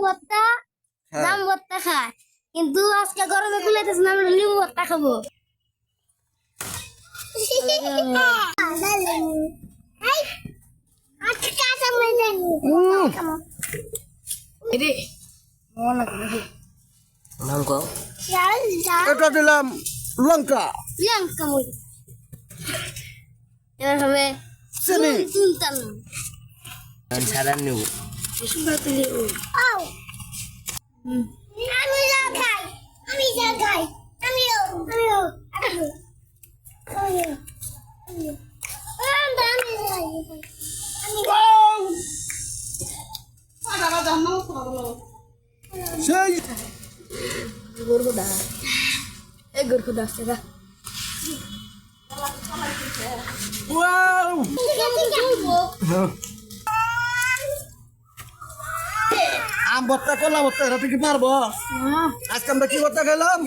ভর্তা জাম ভর্তা খায়, কিন্তু আজকে গরমে খুলাইতেছে না, আমরা লিবু ভর্তা খাবো। এটা দিলাম লঙ্কা, লঙ্কা মরি। এবার হবে চিনি, চুনতাম সাধারণ নেব। আমি যা খাই, আমি যা খাই, আমিও আমিও আমিও আমিও আমিও সেই গরুদা এই গরুদা সেটা ওয়াও আম ভর্তা করলাম, ভর্তা এটা তুই কি পারবো? আজকে আমরা কি ভর্তা খেলাম?